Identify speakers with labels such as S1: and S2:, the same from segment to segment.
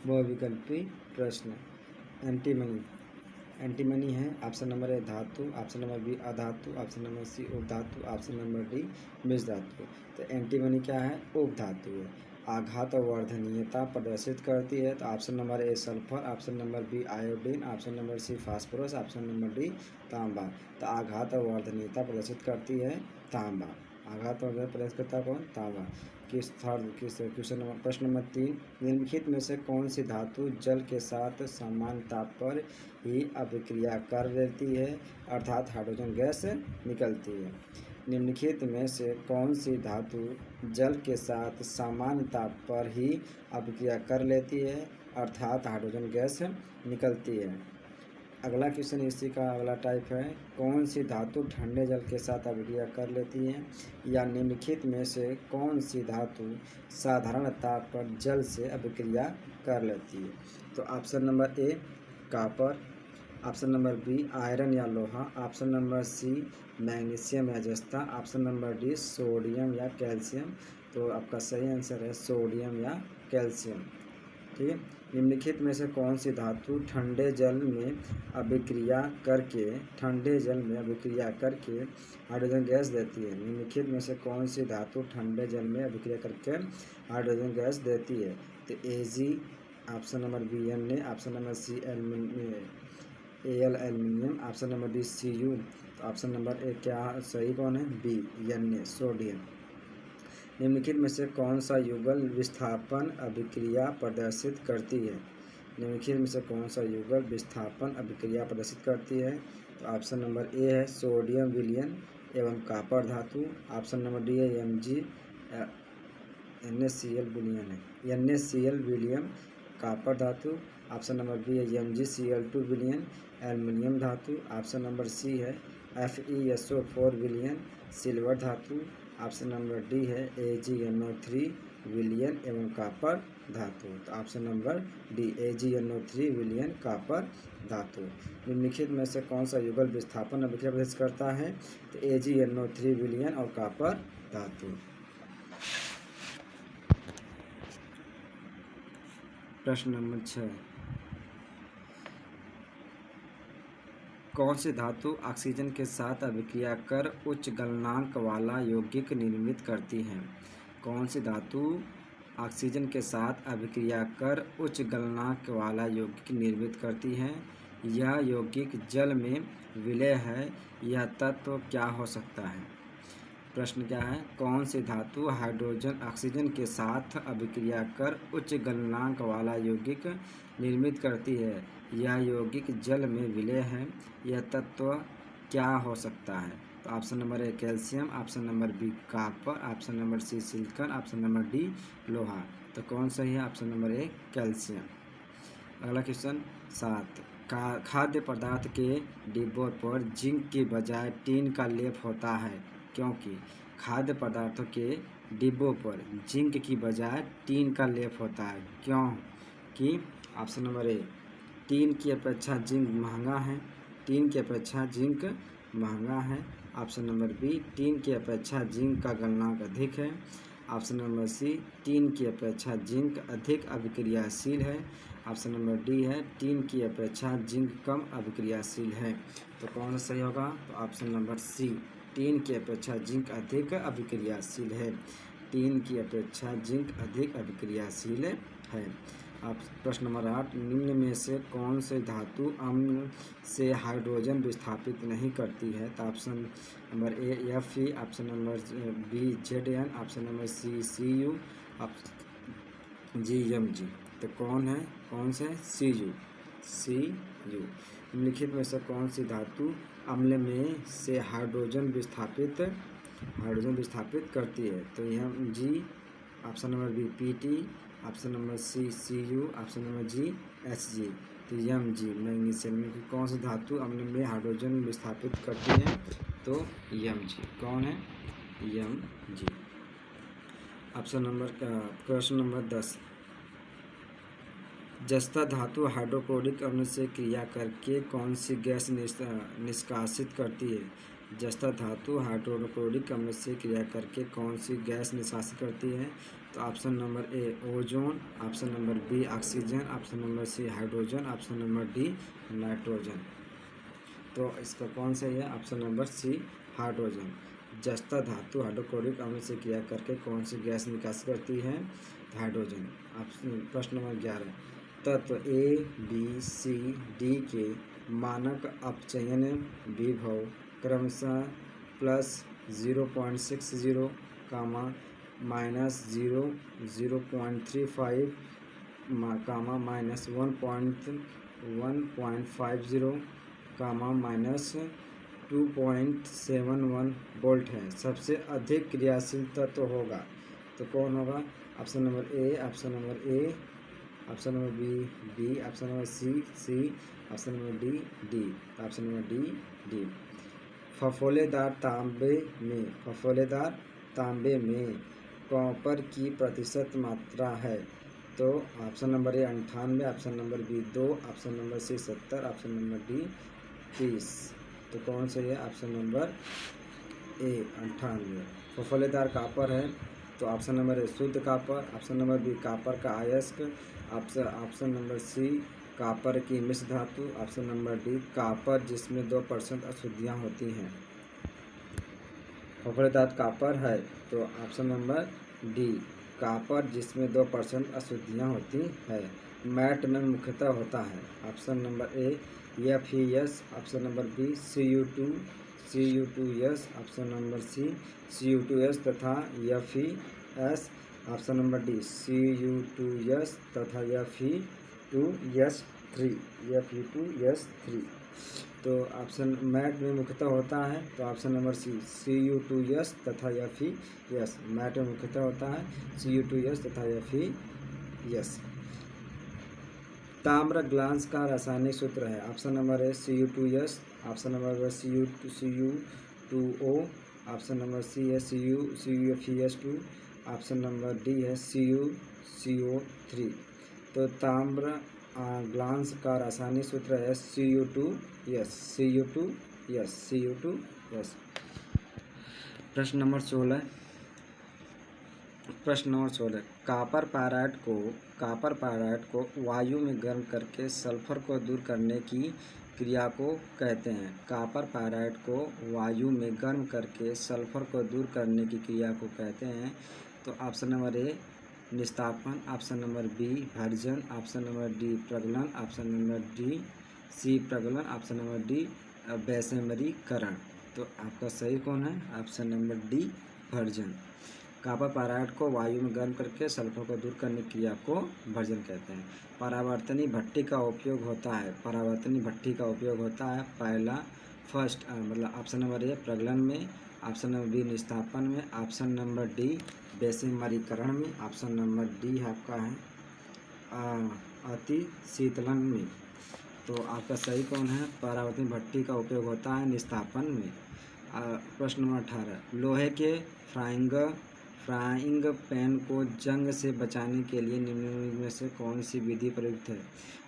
S1: बहुविकल्पी प्रश्न। Antimony, antimony है option number A धातु, ऑप्शन नंबर बी अधातु, ऑप्शन नंबर सी उपधातु, ऑप्शन नंबर डी मिश्र धातु। तो एंटीमनी क्या है? उपधातु है। आघात और वर्धनीयता प्रदर्शित करती है। तो option number A sulphur, option number B iodine, option number C phosphorus, option number D तांबा। तो आघात और वर्धनीयता प्रदर्शित करती है तांबा। आघात और प्रदर्शित करता कौन? तांबा। क्वेश्चन नंबर प्रश्न नंबर 3, निम्नलिखित में से कौन सी धातु जल के साथ समान ताप पर ही अभिक्रिया कर लेती है, अर्थात हाइड्रोजन गैस निकलती है? निम्नलिखित में से कौन सी धातु जल के साथ समान ताप पर ही अभिक्रिया कर लेती है, अर्थात हाइड्रोजन गैस निकलती है? अगला क्वेश्चन इसी का अगला टाइप है, कौन सी धातु ठंडे जल के साथ अभिक्रिया कर लेती है, या निम्नलिखित में से कौन सी धातु साधारण ताप पर जल से अभिक्रिया कर लेती है? तो option number A copper, option number B iron या लोहा, ऑप्शन नंबर सी मैग्नीशियम या जस्ता, ऑप्शन नंबर डी सोडियम या कैल्शियम। तो आपका सही आंसर है सोडियम या कैल्शियम। ठीक है। निम्नलिखित में से कौन सी धातु ठंडे जल में अभिक्रिया करके हाइड्रोजन गैस देती है? निम्नलिखित में से कौन सी धातु ठंडे जल में अभिक्रिया करके हाइड्रोजन गैस देती है? तो AG, option number B Na, option number C aluminium, option number D Cu। तो ऑप्शन नंबर ए क्या सही कौन है? B Na sodium. निम्नलिखित में से कौन सा युगल विस्थापन अभिक्रिया प्रदर्शित करती है? निम्नलिखित में से कौन सा युगल विस्थापन अभिक्रिया प्रदर्शित करती है? तो ऑप्शन नंबर ए है सोडियम विलयन एवं कॉपर धातु, ऑप्शन नंबर डी है Mg NaCl विलयन है, NaCl विलयन कॉपर धातु, ऑप्शन नंबर बी है MgCl2 विलयन एल्युमिनियम धातु, ऑप्शन नंबर सी है FeSO4 विलयन सिल्वर धातु, ऑप्शन नंबर डी है AgNO3 विलयन एवं कॉपर धातु। तो ऑप्शन नंबर डी AgNO3 विलयन कॉपर धातु। निम्नलिखित में से कौन सा युगल विस्थापन अभिक्रिया प्रदर्शित करता है? तो AgNO3 विलयन और कॉपर धातु। प्रश्न नंबर 6, कौन सी धातु ऑक्सीजन के साथ अभिक्रिया कर उच्च गलनांक वाला यौगिक निर्मित करती है? कौन सी धातु ऑक्सीजन के साथ अभिक्रिया कर उच्च गलनांक वाला यौगिक निर्मित करती है? यह यौगिक जल में विलय है, यह तत्व क्या हो सकता है? प्रश्न क्या है, कौन सी धातु हाइड्रोजन ऑक्सीजन के साथ अभिक्रिया कर उच्च गलनांक वाला यौगिक निर्मित करती है? यह यौगिक जल में विलय है, यह तत्व क्या हो सकता है? तो option number A calcium, option number B copper, option number C silicon, option number D लोहा। तो कौन सही है? Option number A calcium. अगला क्वेश्चन 7, खाद्य पदार्थ के डिब्बों पर जिंक के बजाय टीन का लेप होता है, क्योंकि खाद्य पदार्थों के डिब्बों पर जिंक की बजाय टीन का लेप होता है, क्योंकि ऑप्शन नंबर ए टीन की अपेक्षा जिंक महंगा है, टीन की अपेक्षा जिंक महंगा है, ऑप्शन नंबर बी टीन की अपेक्षा जिंक का गलनांक अधिक है, ऑप्शन नंबर सी टीन की अपेक्षा जिंक अधिक अभिक्रियाशील है, ऑप्शन नंबर डी है टीन की अपेक्षा जिंक कम अभिक्रियाशील है। तो कौन सा सही होगा? तो ऑप्शन नंबर सी टीन की अपेक्षा जिंक अधिक अभिक्रियाशील है, टीन की अपेक्षा जिंक अधिक अभिक्रियाशील है। अब प्रश्न नंबर 8, निम्न में से कौन से धातु अम्ल से हाइड्रोजन विस्थापित नहीं करती है? तो option number A Fe, option number B Zn, option number C Cu, option जी Mg। तो कौन से? Cu। निम्नलिखित में से कौन सी धातु अम्ल में से हाइड्रोजन विस्थापित करती है? तो Mg, option number B Pt, option number C Cu, option number G Hg। तो Mg मैग्नीशियम की कौन सी धातु अम्ल में हाइड्रोजन विस्थापित करती है? तो Mg। कौन है? Mg। ऑप्शन नंबर प्रश्न नंबर 10, जस्ता धातु हाइड्रोक्लोरिक अम्ल से क्रिया करके कौन सी गैस निष्कासित करती है? जस्ता धातु हाइड्रोक्लोरिक अम्ल से क्रिया करके कौन सी गैस निष्कासित करती है? तो option number A ozone, option number B oxygen, option number C hydrogen, option number D nitrogen. तो इसका कौन सा है? Option number C hydrogen. जस्ता धातु हाइड्रोक्लोरिक अम्ल से क्रिया करके कौन सी गैस निकासित करती है? हाइड्रोजन। ऑप्शन प्रश्न नंबर 11, तत्व ए बी सी डी के मानक अपचयन विभव क्रमशः +0.60, -0.35, -1.50, -2.71 वोल्ट है। सबसे अधिक क्रियाशील तत्व होगा तो कौन होगा? Option number A, option number A, option number B B, option number C, option number D. Option number D. फफोलेदार तांबे में कॉपर की प्रतिशत मात्रा है? तो option number A 98, option number B 2, option number C 70, option number D 30। तो कौन से है? ऑप्शन नंबर ए 98 फफोलेदार कॉपर है। तो ऑप्शन नंबर ए शुद्ध copper, option number B copper का अयस्क, ऑप्शन नंबर सी कॉपर की मिश्र धातु, ऑप्शन नंबर डी कॉपर जिसमें 2% अशुद्धियाँ होती हैं। फफोलेदार कॉपर है तो ऑप्शन नंबर डी कॉपर जिसमें 2% अशुद्धियाँ होती है। मैट में मुख्यतः होता है? Option number A FeS, option number B Cu2S, option number C Cu2S तथा FeS, option number D Cu2S तथा Fe2S3। तो ऑप्शन मैट में मुख्यतः होता है तो ऑप्शन नंबर सी Cu2S तथा FeS। मैट में मुख्यतः होता है Cu2S तथा FeS। ताम्र ग्लास का रासायनिक सूत्र है? Option number A Cu2S, option number Cu2O, option number C है CuFeS2, ऑप्शन नंबर डी है CuCO3। तो ताम्र ग्लास का रासायनिक सूत्र है Cu2S। प्रश्न नंबर 16, कॉपर पायराइड को वायु में गर्म करके सल्फर को दूर करने की क्रिया को कहते हैं? कॉपर पायराइड को वायु में गर्म करके सल्फर को दूर करने की क्रिया को कहते हैं? तो ऑप्शन नंबर ए निस्तापन, ऑप्शन नंबर बी भर्जन, ऑप्शन नंबर डी प्रगलन, ऑप्शन नंबर डी सी प्रगलन, ऑप्शन नंबर डी वैश्मरीकरण। तो आपका सही कौन है? ऑप्शन नंबर डी भर्जन। कॉपर पायराइड को वायु में गर्म करके सल्फर को दूर करने की क्रिया को भर्जन कहते हैं। परावर्तनी भट्ठी का उपयोग होता है? पहला मतलब ऑप्शन नंबर ए प्रगलन में, ऑप्शन नंबर बी निस्तापन में, ऑप्शन नंबर डी वैश्मरीकरण में, ऑप्शन नंबर डी आपका है अतिशीतलन में। तो आपका सही कौन है? परावर्तनी भट्ठी का उपयोग होता है निस्तापन में। प्रश्न नंबर 18, लोहे के फ्राइंग पैन को जंग से बचाने के लिए निम्नलिखित में से कौन सी विधि प्रयुक्त है?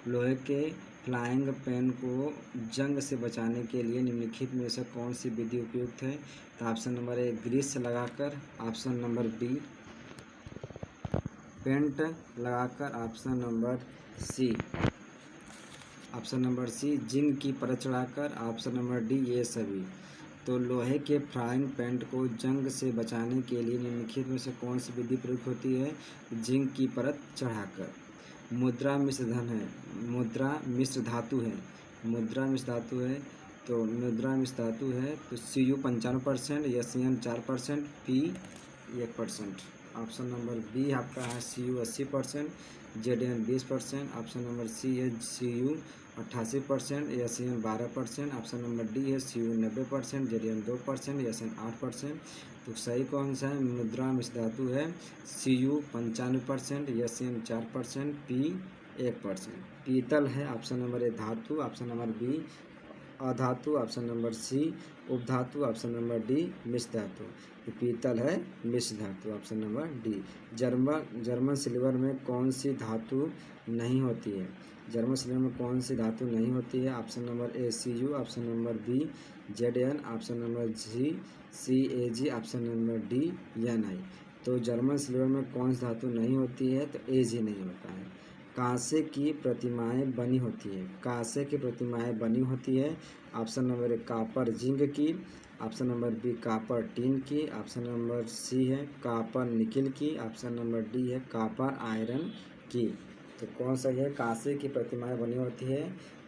S1: लोहे के फ्राइंग पैन को जंग से बचाने के लिए निम्नलिखित में से कौन सी विधि उपयुक्त है? तो ऑप्शन नंबर ए ग्रीस लगाकर, ऑप्शन नंबर बी पेंट लगाकर, ऑप्शन नंबर सी जिंक की परत चढ़ाकर, ऑप्शन नंबर डी ये सभी। तो लोहे के फ्राइंग पैन को जंग से बचाने के लिए निम्नलिखित में से कौन सी विधि प्रयुक्त होती है? जिंक की परत चढ़ाकर। मुद्रा मिश्र धातु है तो Cu 95%, SN 4%, P 1%। Option number B आपका है Cu 80%, Zn 20%, option number C है Cu 88%, SN 12%, option number D है Cu 90%, Zn 2%, SN 8%। तो सही कौन सा है? मुद्रा मिश्र धातु है Cu 95%, SN 4%, P 1%। पीतल है ऑप्शन नंबर ए धातु, ऑप्शन नंबर बी अधातु, ऑप्शन नंबर सी उपधातु, ऑप्शन नंबर डी मिश्र धातु। पीतल है मिश्र धातु, option number D. German silver में कौन सी धातु नहीं होती है? जर्मन सिल्वर में कौन सी धातु नहीं होती है? Option number A Cu, option number B Zn, option number C Cag, option number D Ni। तो जर्मन सिल्वर में कौन सी धातु नहीं होती है? तो Ag नहीं होता है। कांसे की प्रतिमाएं बनी होती है? कांसे की प्रतिमाएं बनी होती है। Option number A copper zinc की, option number B copper tin की, ऑप्शन नंबर सी है कापर निकिल की, ऑप्शन नंबर डी है कापर आयरन की। तो कौन सा है? कांसे की प्रतिमाएं बनी होती है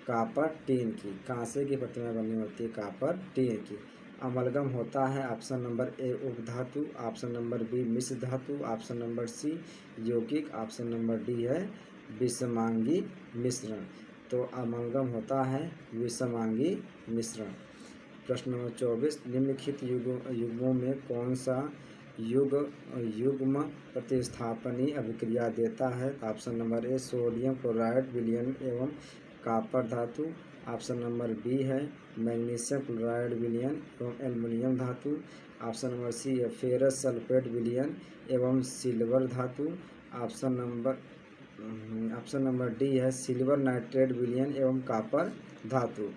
S1: कापर टीन की। कांसे की प्रतिमाएं बनी होती है कापर टीन की। अमलगम होता है ऑप्शन नंबर ए उपधातु, ऑप्शन नंबर बी मिश्र धातु, ऑप्शन नंबर सी यौगिक, ऑप्शन नंबर डी है विषमांगी मिश्रण। तो अमलगम होता है विषमांगी मिश्रण। प्रश्न नंबर 24, निम्नलिखित युग्मों में कौन सा युग्म प्रतिस्थापनी अभिक्रिया देता है? ऑप्शन नंबर ए सोडियम क्लोराइड विलयन एवं कॉपर धातु, ऑप्शन नंबर बी है मैग्नीशियम क्लोराइड विलयन एवं एल्युमिनियम धातु, ऑप्शन नंबर सी है फेरस सल्फेट विलयन एवं सिल्वर धातु, ऑप्शन नंबर डी है सिल्वर नाइट्रेट विलयन एवं कॉपर धातु।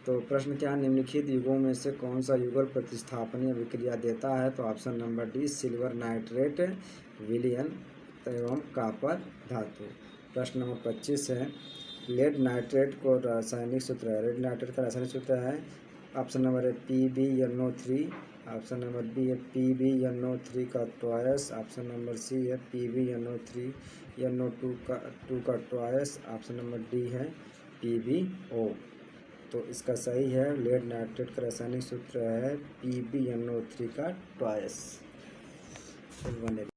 S1: तो प्रश्न क्या, निम्नलिखित युगों में से कौन सा युगल प्रतिस्थापनीय अभिक्रिया देता है? तो option number D silver nitrate विलयन एवं कॉपर धातु। प्रश्न नंबर 25 है, लेड नाइट्रेट को रासायनिक सूत्र है। लेड नाइट्रेट का रासायनिक सूत्र है ऑप्शन नंबर है PbNO3, ऑप्शन नंबर बी है PbNO3 का ट्वाइस, ऑप्शन नंबर सी है PbNO3 का ट्वाइस, ऑप्शन नंबर डी है PbO। तो इसका सही है लेड नाइट्रेट का रासायनिक सूत्र है PbNO3 का ट्वाइस।